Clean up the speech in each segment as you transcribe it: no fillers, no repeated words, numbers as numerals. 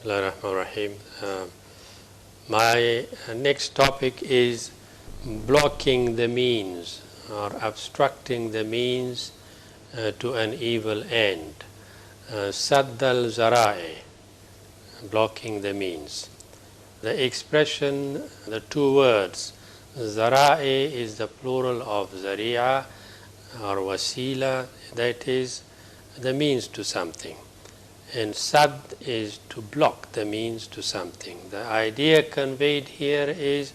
Bismillahirrahmanirrahim. My next topic is blocking the means or obstructing the means to an evil end. Sadd al-Zara'i, blocking the means. The expression, the two words, Zara'i is the plural of Zari'a or Wasila, that is the means to something. And Sadd is to block the means to something. The idea conveyed here is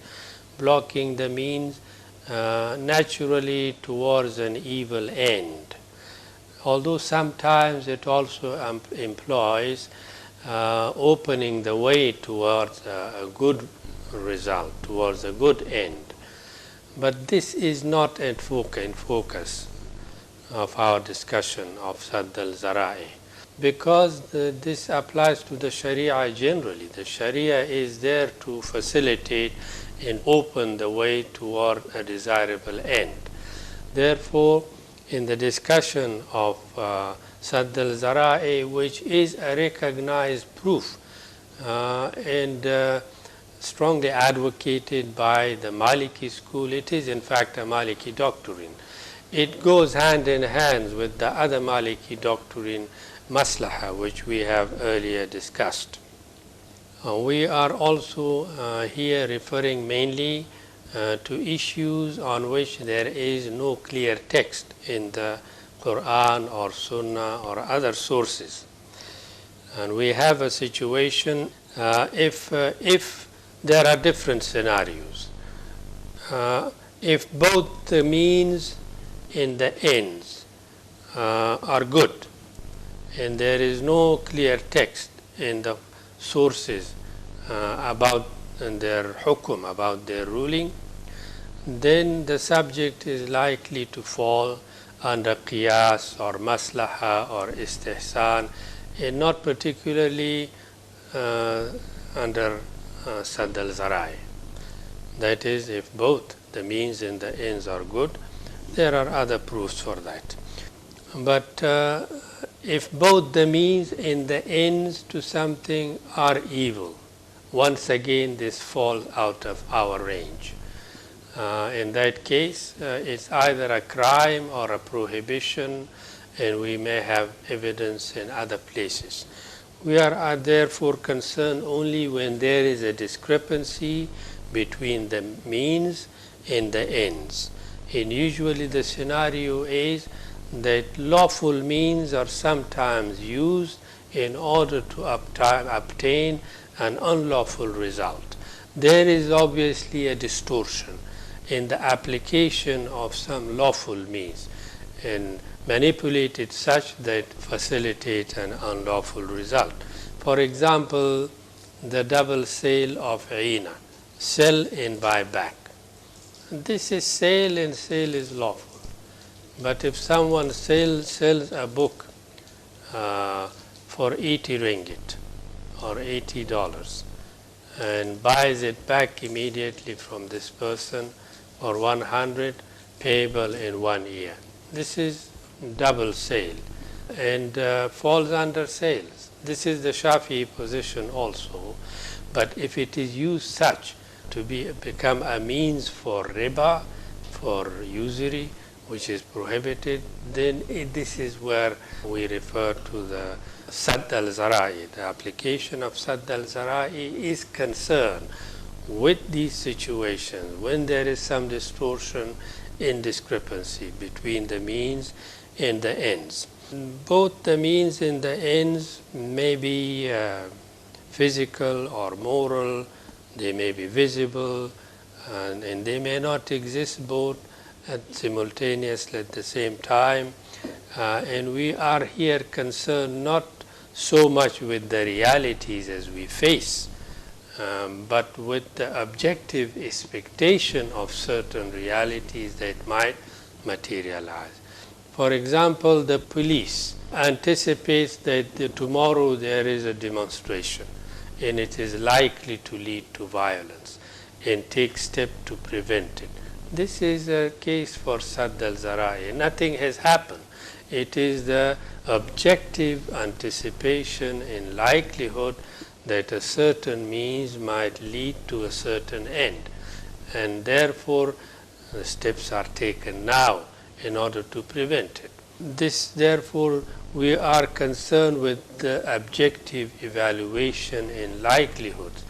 blocking the means naturally towards an evil end. Although sometimes it also employs opening the way towards a good result, towards a good end. But this is not in focus of our discussion of Sadd al-Zara'i, because this applies to the Sharia generally. The Sharia is there to facilitate and open the way toward a desirable end. Therefore, in the discussion of Sadd al-Zara'i, which is a recognized proof and strongly advocated by the Maliki school, it is in fact a Maliki doctrine. It goes hand in hand with the other Maliki doctrine, Maslaha, which we have earlier discussed. We are also here referring mainly to issues on which there is no clear text in the Quran or Sunnah or other sources. And we have a situation if there are different scenarios. If both the means and the ends are good, and there is no clear text in the sources about their hukum, about their ruling, then the subject is likely to fall under qiyas or maslaha or istihsan, and not particularly under Sadd al-Zara'i. That is, if both the means and the ends are good, there are other proofs for that. But if both the means and the ends to something are evil, once again this falls out of our range. In that case, it's either a crime or a prohibition, and we may have evidence in other places. We are therefore concerned only when there is a discrepancy between the means and the ends. And usually the scenario is that lawful means are sometimes used in order to obtain an unlawful result. There is obviously a distortion in the application of some lawful means and manipulate it such that facilitate an unlawful result. For example, the double sale of Aina, sell and buy back. This is sale, and sale is lawful. But if someone sells a book for 80 ringgit or $80 and buys it back immediately from this person for 100, payable in 1 year, this is double sale and falls under sales. This is the Shafi'i position also. But if it is used such to become a means for riba, for usury, which is prohibited, then this is where we refer to the Sadd al-Zara'i. The application of Sadd al-Zara'i is concerned with these situations when there is some distortion in discrepancy between the means and the ends. Both the means and the ends may be physical or moral, they may be visible, and they may not exist both simultaneously at the same time. And we are here concerned not so much with the realities as we face, but with the objective expectation of certain realities that might materialize. For example, the police anticipates that tomorrow there is a demonstration and it is likely to lead to violence and take steps to prevent it. This is a case for Sadd al-Zara'i. Nothing has happened. It is the objective anticipation and likelihood that a certain means might lead to a certain end, and therefore the steps are taken now in order to prevent it. Therefore, we are concerned with the objective evaluation in likelihoods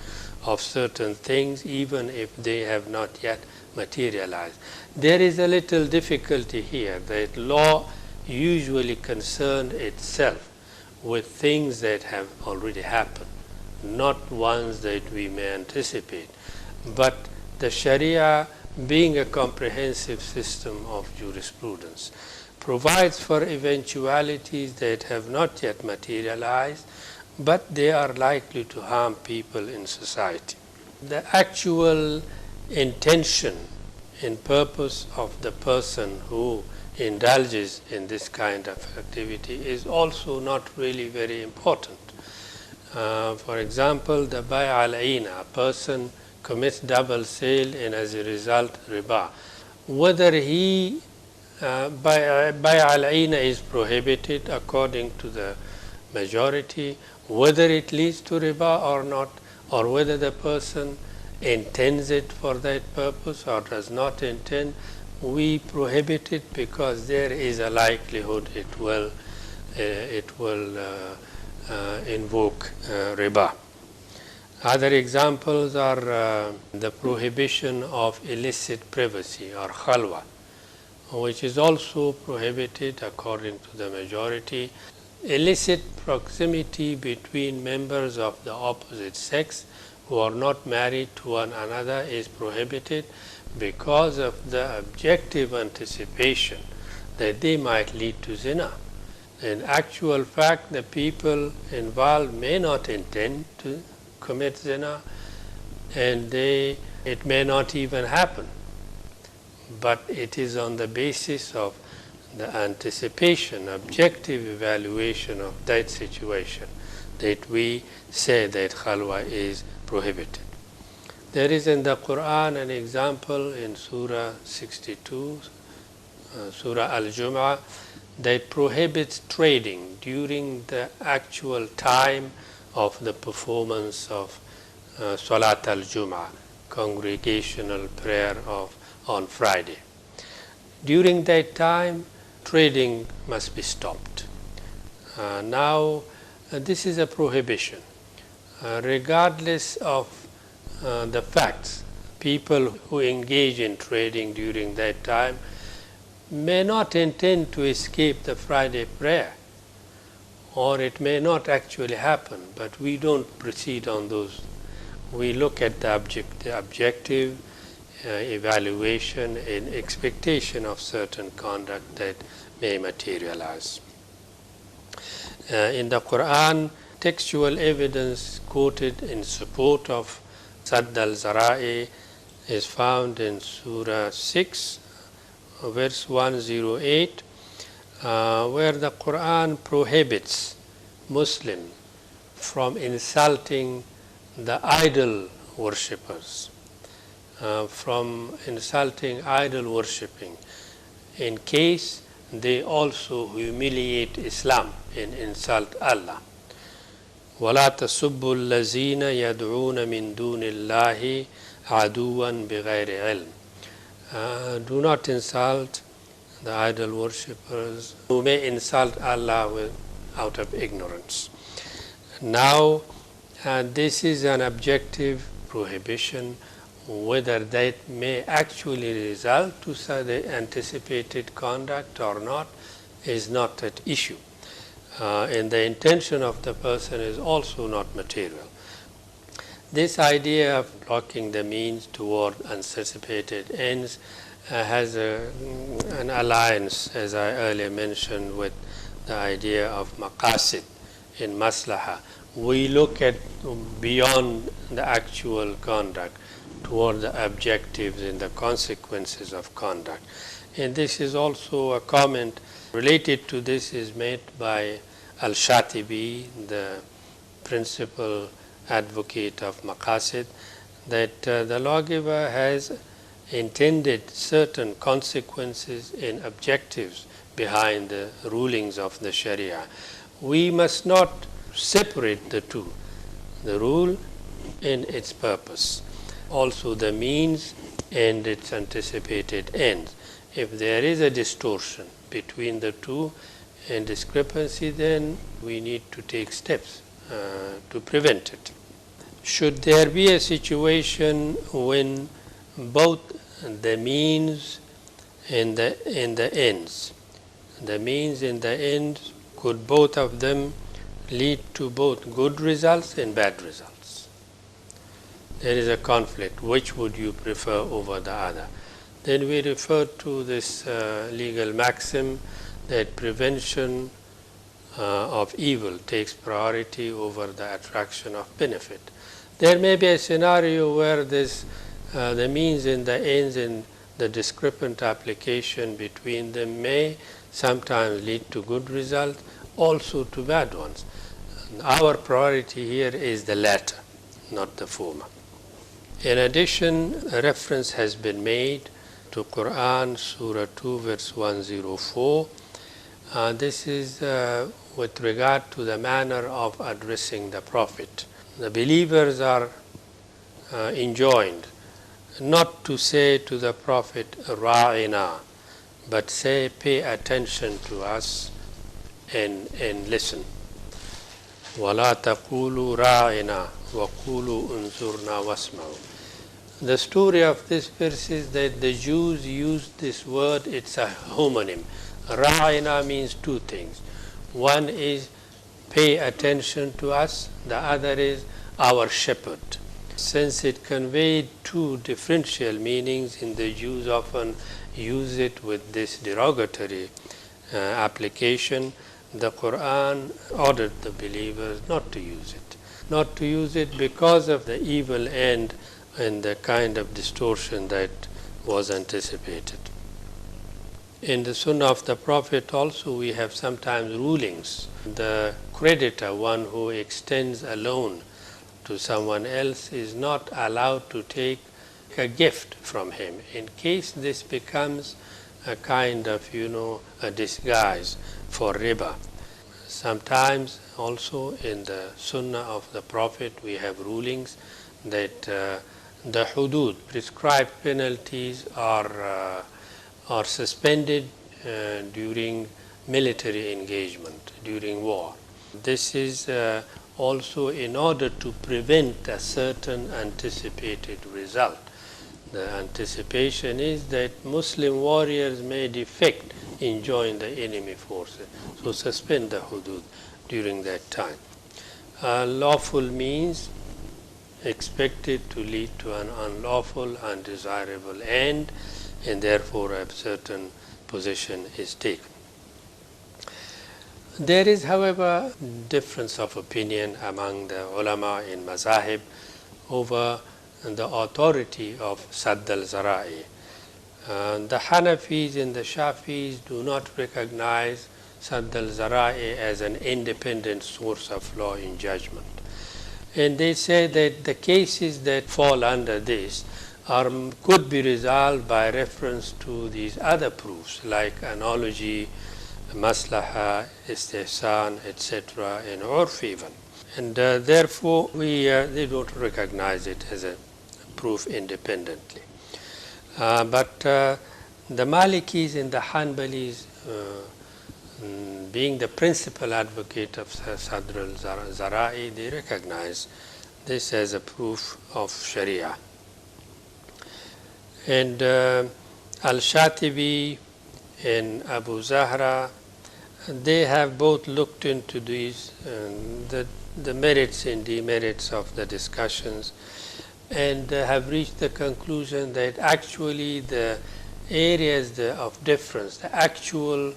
of certain things, even if they have not yet materialized. There is a little difficulty here that law usually concerns itself with things that have already happened, not ones that we may anticipate. But the Sharia, being a comprehensive system of jurisprudence, provides for eventualities that have not yet materialized, but they are likely to harm people in society. The actual intention and purpose of the person who indulges in this kind of activity is also not really very important. For example, the bay' al-aina, a person commits double sale and as a result riba. Whether he bay' al-aina is prohibited according to the majority, whether it leads to riba or not, or whether the person intends it for that purpose or does not intend, we prohibit it because there is a likelihood it will invoke riba. Other examples are the prohibition of illicit privacy or khalwa, which is also prohibited according to the majority. Illicit proximity between members of the opposite sex who are not married to one another is prohibited because of the objective anticipation that they might lead to zina. In actual fact, the people involved may not intend to commit zina, and it may not even happen. But it is on the basis of the anticipation, objective evaluation of that situation that we say that khalwa is prohibited. There is in the Quran an example in Surah 62, Surah Al-Jum'ah, that prohibits trading during the actual time of the performance of Salat al-Jum'ah, congregational prayer on Friday. During that time, trading must be stopped. This is a prohibition. Regardless of the facts, people who engage in trading during that time may not intend to escape the Friday prayer, or it may not actually happen, but we don't proceed on those. We look at the objective evaluation in expectation of certain conduct that may materialize. In the Quran, textual evidence quoted in support of Sadd al-Zara'i is found in Surah 6, verse 108, where the Quran prohibits Muslims from insulting the idol worshippers, from insulting idol worshipping, in case they also humiliate Islam and insult Allah. وَلَا تَسُبُّوا الَّذِينَ يَدْعُونَ مِن دُونِ اللَّهِ عَدُوًّا بِغَيْرِ عِلْمٍ. Do not insult the idol worshippers who may insult Allah out of ignorance. Now, this is an objective prohibition. Whether that may actually result to the anticipated conduct or not is not at issue. And the intention of the person is also not material. This idea of blocking the means toward anticipated ends has an alliance, as I earlier mentioned, with the idea of maqasid in maslaha. We look at beyond the actual conduct toward the objectives and the consequences of conduct. And this is also a comment related to this is made by Al-Shatibi, the principal advocate of maqasid, that the lawgiver has intended certain consequences and objectives behind the rulings of the Sharia. We must not separate the two. the rule and its purpose, also the means and its anticipated ends. If there is a distortion between the two and discrepancy, then we need to take steps to prevent it. Should there be a situation when both the means and the ends, the means and the ends, could both of them lead to both good results and bad results? There is a conflict. Which would you prefer over the other? Then we refer to this legal maxim that prevention of evil takes priority over the attraction of benefit. There may be a scenario where the means and the ends and the discrepant application between them may sometimes lead to good results, also to bad ones. Our priority here is the latter, not the former. In addition, a reference has been made to Quran, Surah 2, verse 104. This is with regard to the manner of addressing the Prophet. The believers are enjoined not to say to the Prophet, Ra'ina, but say, pay attention to us and listen. وَلَا تَقُولُوا رَاعِنَا وَقُولُوا انظُرْنَا وَاسْمَعُوا. The story of this verse is that the Jews used this word, it's a homonym. Ra'ina means two things. One is pay attention to us, the other is our shepherd. Since it conveyed two differential meanings, and the Jews often use it with this derogatory application, the Quran ordered the believers not to use it. Not to use it because of the evil end and the kind of distortion that was anticipated. In the Sunnah of the Prophet also we have sometimes rulings. The creditor, one who extends a loan to someone else, is not allowed to take a gift from him, in case this becomes a kind of, a disguise for riba. Sometimes also in the Sunnah of the Prophet we have rulings that the hudud, prescribed penalties, are suspended during military engagement, during war. This is also in order to prevent a certain anticipated result. The anticipation is that Muslim warriors may defect and join the enemy forces. So suspend the hudud during that time. Lawful means expected to lead to an unlawful, undesirable end, and therefore a certain position is taken. There is, however, difference of opinion among the ulama in mazahib over the authority of Sadd al-Zara'i. The Hanafis and the Shafis do not recognize Sadd al-Zara'i as an independent source of law in judgment. And they say that the cases that fall under this could be resolved by reference to these other proofs like analogy, maslaha, istihsan, etc., and urf even. And therefore they don't recognize it as a proof independently. But the Malikis and the Hanbalis, being the principal advocate of Sadr al-Zara'i, they recognize this as a proof of Sharia. And Al-Shatibi and Abu Zahra, they have both looked into these, the merits and demerits of the discussions, and have reached the conclusion that actually the areas of difference, the actual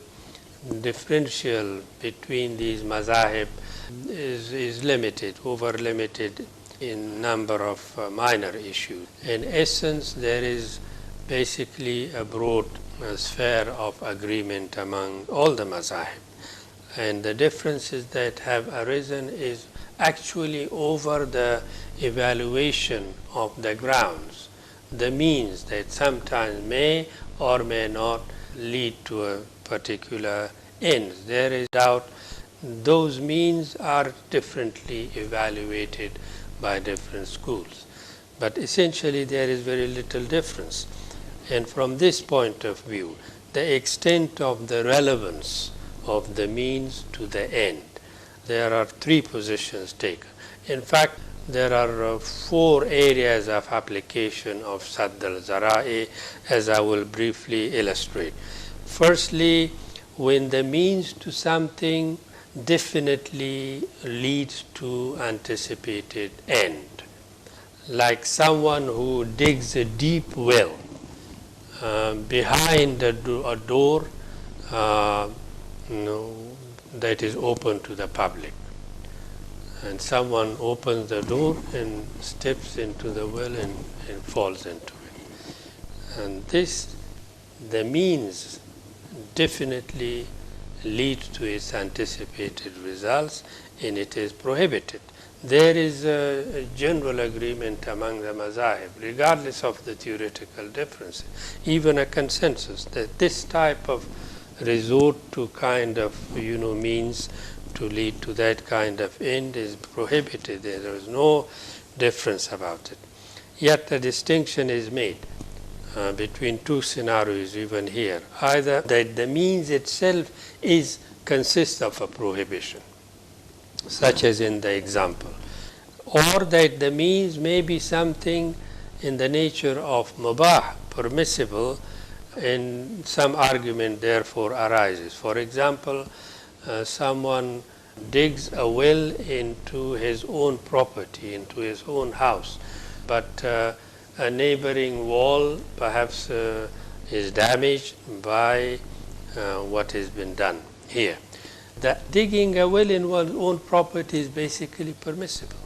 differential between these mazahib is limited, over-limited in number of minor issues. In essence, there is basically a broad sphere of agreement among all the mazahib. And the differences that have arisen is actually over the evaluation of the grounds, the means that sometimes may or may not lead to a particular end. There is doubt those means are differently evaluated by different schools. But essentially there is very little difference. And from this point of view, the extent of the relevance of the means to the end, there are three positions taken. In fact, there are four areas of application of Sadd al-Zara'i, as I will briefly illustrate. Firstly, when the means to something definitely leads to anticipated end, like someone who digs a deep well behind a door that is open to the public, and someone opens the door and steps into the well and falls into it. And this, the means definitely leads to its anticipated results, and it is prohibited. There is a general agreement among the mazahib, regardless of the theoretical differences, even a consensus that this type of resort to kind of means to lead to that kind of end is prohibited. There is no difference about it. Yet a distinction is made between two scenarios even here. Either that the means itself consists of a prohibition, such as in the example, or that the means may be something in the nature of mubah, permissible, and some argument therefore arises. For example, someone digs a well into his own property, into his own house, but a neighboring wall perhaps is damaged by what has been done here. That digging a well in one's own property is basically permissible,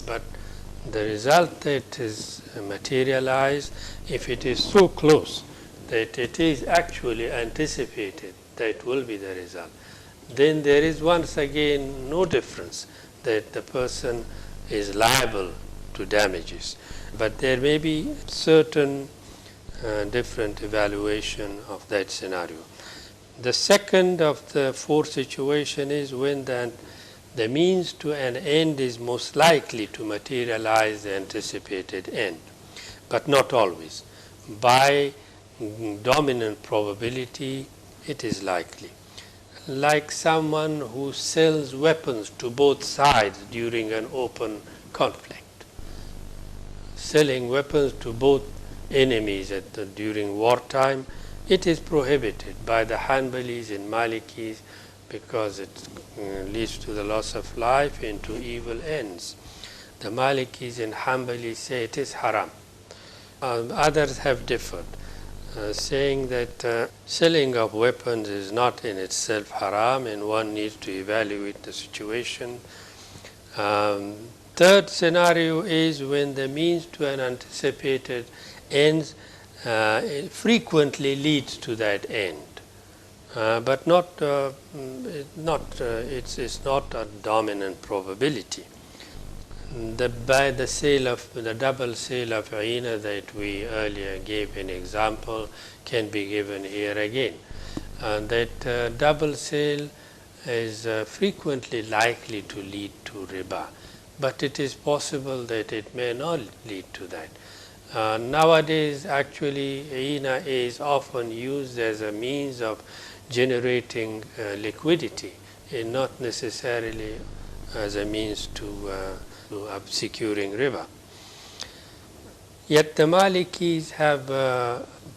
but the result that is materialized, if it is so close that it is actually anticipated that will be the result, then there is once again no difference that the person is liable to damages. But there may be certain different evaluation of that scenario. The second of the four situations is when the means to an end is most likely to materialize the anticipated end, but not always. By dominant probability, it is likely. Like someone who sells weapons to both sides during an open conflict. Selling weapons to both enemies during wartime, it is prohibited by the Hanbalis and Malikis because it leads to the loss of life and to evil ends. The Malikis and Hanbalis say it is haram. Others have differed, saying that selling of weapons is not in itself haram and one needs to evaluate the situation. Third scenario is when the means to an anticipated end frequently leads to that end, but it's not a dominant probability. By the sale of the double sale of Aina that we earlier gave an example can be given here again. That double sale is frequently likely to lead to riba, but it is possible that it may not lead to that. Nowadays, actually, Aina is often used as a means of generating liquidity, and not necessarily as a means of securing riba. Yet the Malikis have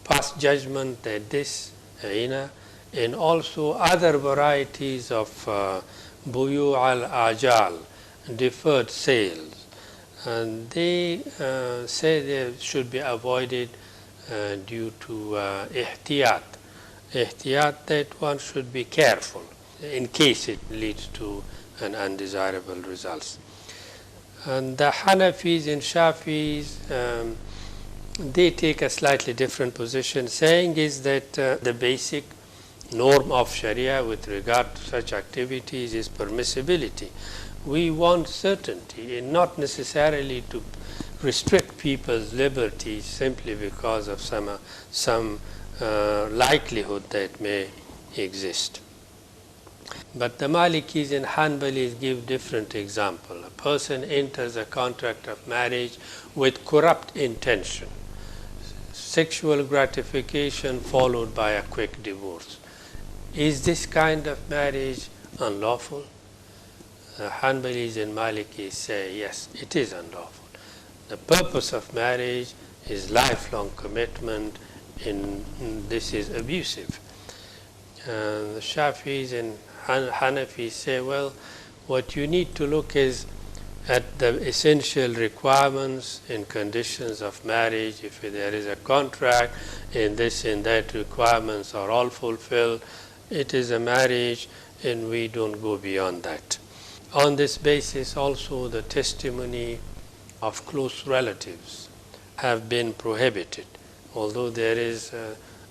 passed judgment that this Aina and also other varieties of buyu al-ajal, deferred sales, and they say they should be avoided due to ihtiyat. Ihtiyat, that one should be careful in case it leads to an undesirable results. And the Hanafis and Shafis, they take a slightly different position, saying is that the basic norm of Sharia with regard to such activities is permissibility. We want certainty and not necessarily to restrict people's liberties simply because of some likelihood that may exist. But the Malikis and Hanbalis give different example. A person enters a contract of marriage with corrupt intention, sexual gratification followed by a quick divorce. Is this kind of marriage unlawful? Hanbalis and Malikis say yes, it is unlawful. The purpose of marriage is lifelong commitment, and this is abusive. The Shafis and Hanafis say, well, what you need to look is at the essential requirements and conditions of marriage. If there is a contract and this and that requirements are all fulfilled, it is a marriage, and we don't go beyond that. On this basis also the testimony of close relatives have been prohibited. Although there is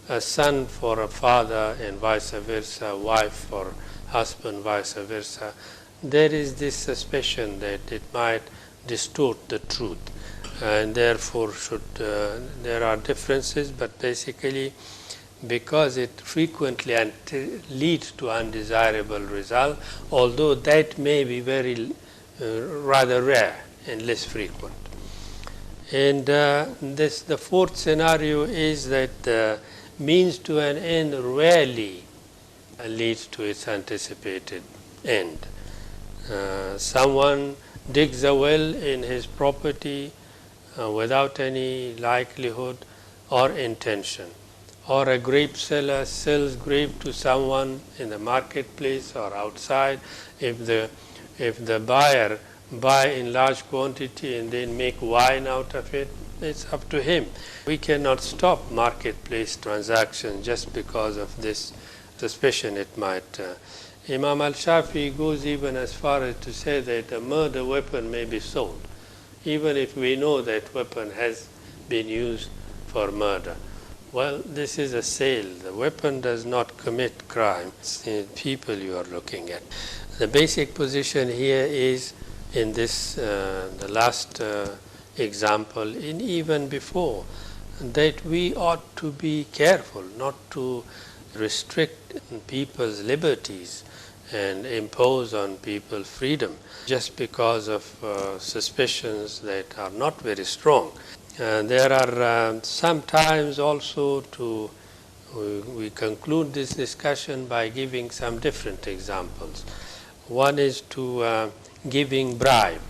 a son for a father and vice versa, wife for husband, vice versa, there is this suspicion that it might distort the truth, and therefore there are differences, but basically because it frequently leads to undesirable result, although that may be very rather rare and less frequent. And the fourth scenario is that the means to an end rarely leads to its anticipated end. Someone digs a well in his property without any likelihood or intention, or a grape seller sells grape to someone in the marketplace or outside. If the buyer buy in large quantity and then make wine out of it, it's up to him. We cannot stop marketplace transactions just because of this suspicion it might. Imam al-Shafi'i goes even as far as to say that a murder weapon may be sold, even if we know that weapon has been used for murder. Well, this is a sale. The weapon does not commit crime. It's the people you are looking at. The basic position here is in this, the last example, and even before, that we ought to be careful not to restrict people's liberties and impose on people freedom just because of suspicions that are not very strong. There are sometimes also we conclude this discussion by giving some different examples. One is to giving bribe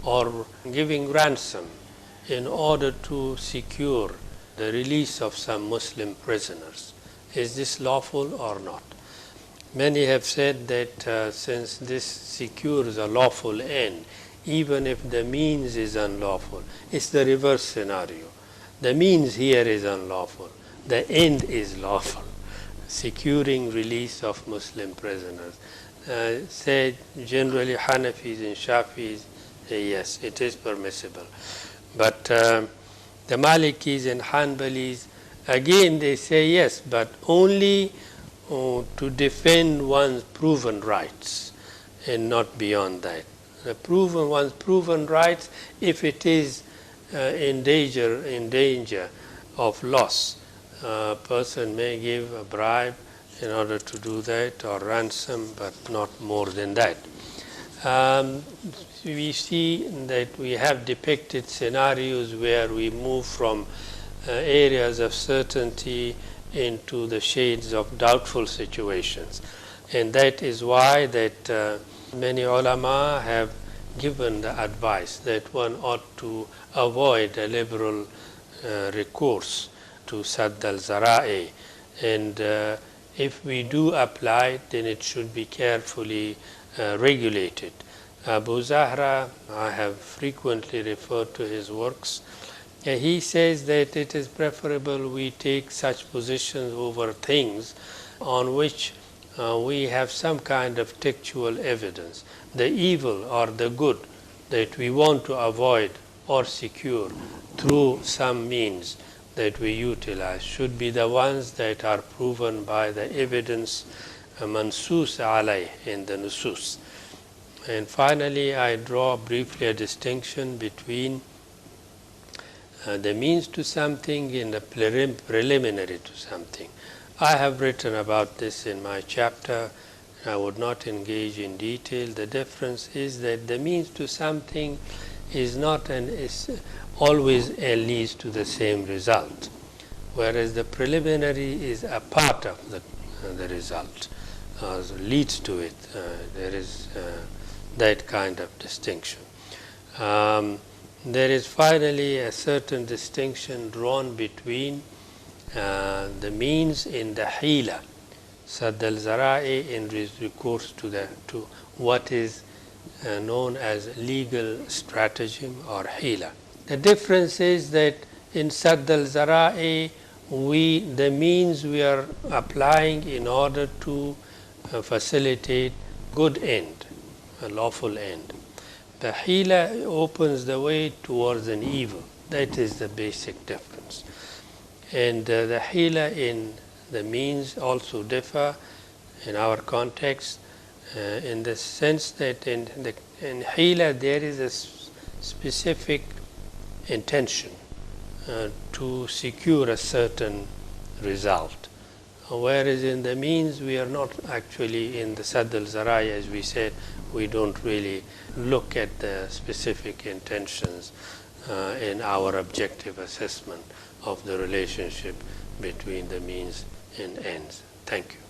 or giving ransom in order to secure the release of some Muslim prisoners. Is this lawful or not? Many have said that since this secures a lawful end, even if the means is unlawful, it's the reverse scenario. The means here is unlawful, the end is lawful, securing release of Muslim prisoners. Say generally Hanafis and Shafis say yes, it is permissible. But the Malikis and Hanbalis, again they say yes, but only to defend one's proven rights and not beyond that. One's proven rights, if it is in danger of loss, a person may give a bribe in order to do that, or ransom, but not more than that. We see that we have depicted scenarios where we move from areas of certainty into the shades of doubtful situations, and that is why that many ulama have given the advice that one ought to avoid a liberal recourse to Sadd al-Zara'i, and if we do apply it, then it should be carefully regulated. Abu Zahra, I have frequently referred to his works. He says that it is preferable we take such positions over things on which we have some kind of textual evidence. The evil or the good that we want to avoid or secure through some means that we utilize should be the ones that are proven by the evidence mansus alay in the nusus. And finally, I draw briefly a distinction between the means to something and the preliminary to something. I have written about this in my chapter I would not engage in detail. The difference is that the means to something is not always leads to the same result, whereas the preliminary is a part of the result, leads to it. There is that kind of distinction. There is finally a certain distinction drawn between the means in the hila, Sadd al-Zara'i, in recourse to what is known as legal stratagem or hila. The difference is that in Sadd al-Zara'i, the means we are applying in order to facilitate good end, a lawful end. The hila opens the way towards an evil. That is the basic difference. And the hila in the means also differ in our context in the sense that in hila there is a specific intention to secure a certain result, whereas in the means we are not actually in the Sadd al-Zara'i, as we said, we don't really look at the specific intentions in our objective assessment of the relationship between the means and ends. Thank you.